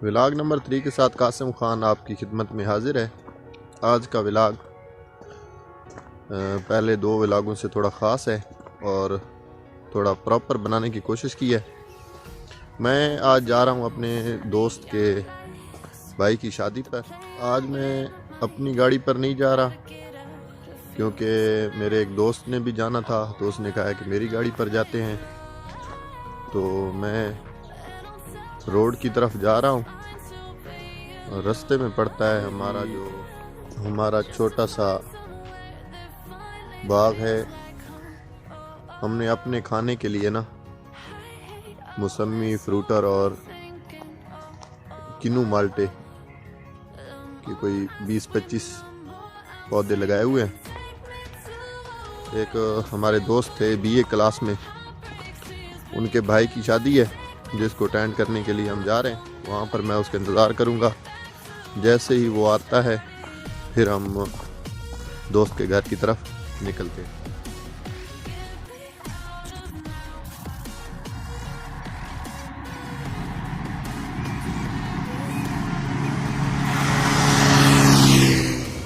Vlog number 3 के साथ कासिम खान आपकी खिदमत में हाजिर है। आज का व्लॉग पहले 2 व्लॉगों से थोड़ा ख़ास है और थोड़ा प्रॉपर बनाने की कोशिश की है। मैं आज जा रहा हूँ अपने दोस्त के भाई की शादी पर। आज मैं अपनी गाड़ी पर नहीं जा रहा क्योंकि मेरे एक दोस्त ने भी जाना था, तो उसने कहा है कि मेरी गाड़ी पर जाते हैं। तो मैं रोड की तरफ जा रहा हूँ और रास्ते में पड़ता है हमारा छोटा सा बाग है। हमने अपने खाने के लिए ना मौसमी, फ्रूटर और किन्नू माल्टे के कोई 20-25 पौधे लगाए हुए हैं। एक हमारे दोस्त थे BA क्लास में, उनके भाई की शादी है जिसको अटेंड करने के लिए हम जा रहे हैं। वहाँ पर मैं उसका इंतज़ार करूँगा। जैसे ही वो आता है फिर हम दोस्त के घर की तरफ निकलते हैं।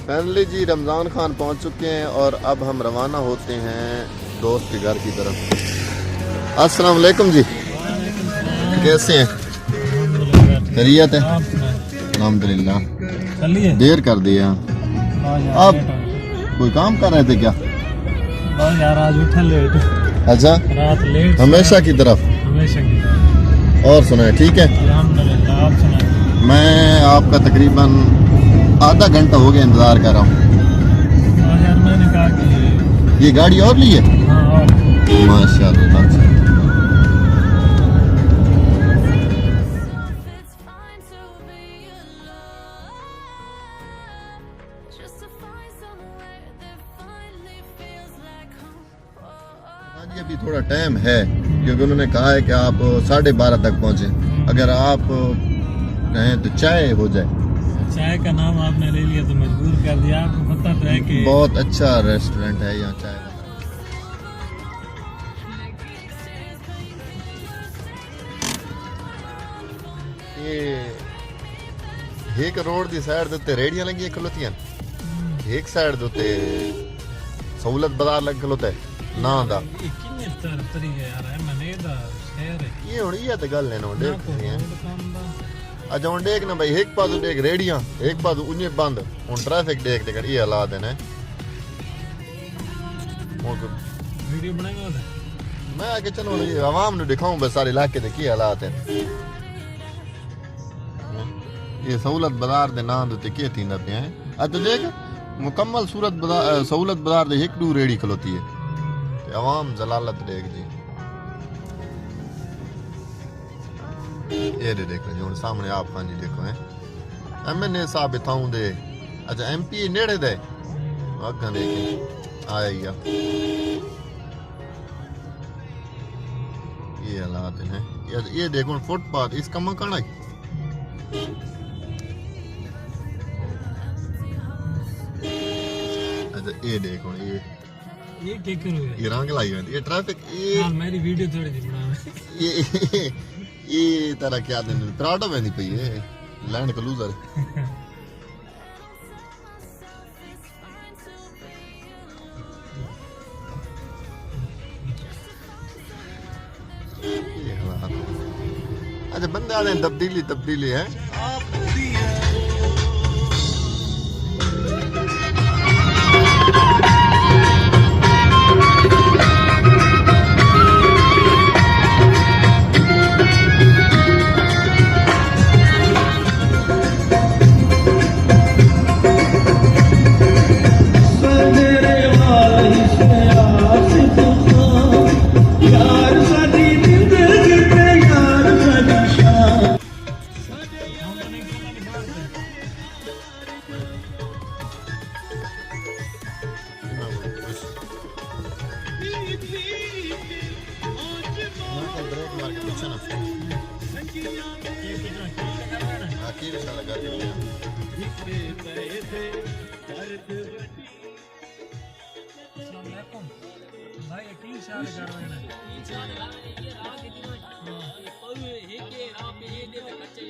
फाइनली जी रमज़ान खान पहुँच चुके हैं और अब हम रवाना होते हैं दोस्त के घर की तरफ। अस्सलाम वालेकुम जी, कैसे हैं? खैरियत है? अल्हम्दुलिल्लाह। देर कर दिया। अब कोई काम कर रहे थे क्या? यार आज उठा लेट। अच्छा, रात लेट हमेशा की तरफ। हमेशा की तरफ। और सुनाए, ठीक है? अल्हम्दुलिल्लाह, आप सुनाए। मैं आपका तकरीबन आधा घंटा हो गया इंतज़ार कर रहा हूँ। यार मैंने कहा कि ये गाड़ी और ली है? हाँ, और माशाल्लाह। अभी थोड़ा टाइम है क्योंकि उन्होंने कहा है कि आप 12:30 तक पहुंचे। अगर आप कहें तो चाय हो जाए। चाय का नाम आपने ले लिया तो मजबूर कर दिया। आपको पता तो है कि बहुत अच्छा रेस्टोरेंट है यहाँ चाय वाला। ये एक रोड दी साइड दे उत्ते रेड़ियां लगी खलोतियां, एक साइड दे उत्ते सहूलत बाजार लग खलोता है ना दा। ये किन्ने तरीके यार है मने दा शहर है ये हुन ये ते गल है ना देख हैं। दुकान अच्छा हुन देख ना भाई, एक पासो देख रेड़ियां, एक पासो उन्हें बंद। हुन ट्रैफिक देख देख ये हालात है ना। वीडियो बनाएगा उधर। मैं आके चलो ये आवाम ने दिखाऊं बस सारे इलाके दे की हालात है। ये सहूलत बाजार दे नाम ते के थींदा पे है। अच्छा देख मुकम्मल सहूलत बाजार दे एक दू रेड़ी खलोती है ते आवाम जलालत देख जी। ये देखो जो सामने आप खानी देखो है MNA साहब इथाऊं दे। अच्छा MP नेड़े दे अग्गा देख आया ये हालात हैं। ये देखो फुटपाथ इसका मकान है। अच्छा ये देखो ये क्या करो ये रंग लाई हुई ये ट्रैफिक ये यार मेरी वीडियो थोड़ी सी बना। ये तरह क्या दिन पराठा बनी पई है लैंड का लूजर। अच्छा बंदे आ रहे हैं, तब्दीली है। भाई यकीन शाल कर रहे हैं ये रात के दिन ये पवे है के आप ये दे कच्चे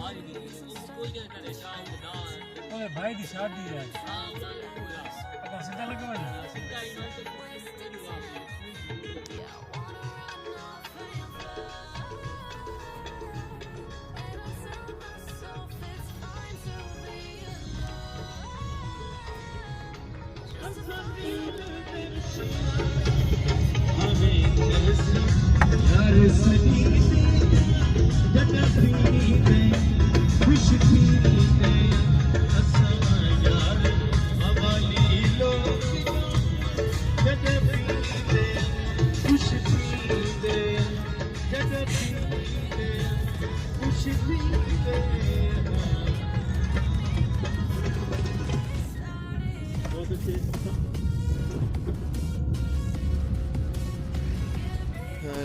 ओए भाई की शादी है पता सीधा लगा ना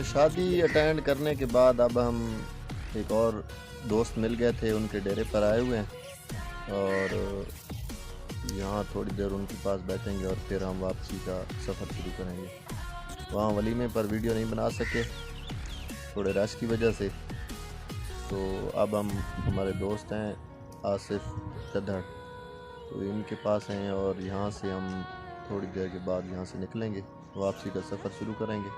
शादी अटेंड करने के बाद अब हम एक और दोस्त मिल गए थे, उनके डेरे पर आए हुए हैं और यहाँ थोड़ी देर उनके पास बैठेंगे और फिर हम वापसी का सफ़र शुरू करेंगे। वहाँ वलीमे पर वीडियो नहीं बना सके थोड़े रश की वजह से, तो अब हम हमारे दोस्त हैं आसिफ चद्दड़, तो इनके पास हैं और यहाँ से हम थोड़ी देर के बाद यहाँ से निकलेंगे, वापसी का सफ़र शुरू करेंगे।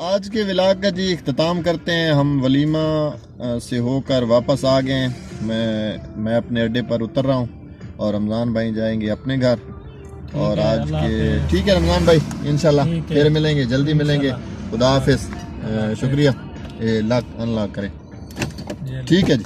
आज के व्लॉग का जी इख्तिताम करते हैं। हम वलीमा से होकर वापस आ गए हैं। मैं अपने अड्डे पर उतर रहा हूँ और रमज़ान भाई जाएंगे अपने घर। और आज के ठीक है रमज़ान भाई, इंशाल्लाह फिर मिलेंगे, जल्दी मिलेंगे। खुदा हाफिज़, शुक्रिया, लॉक अनलॉक करें। ठीक है जी।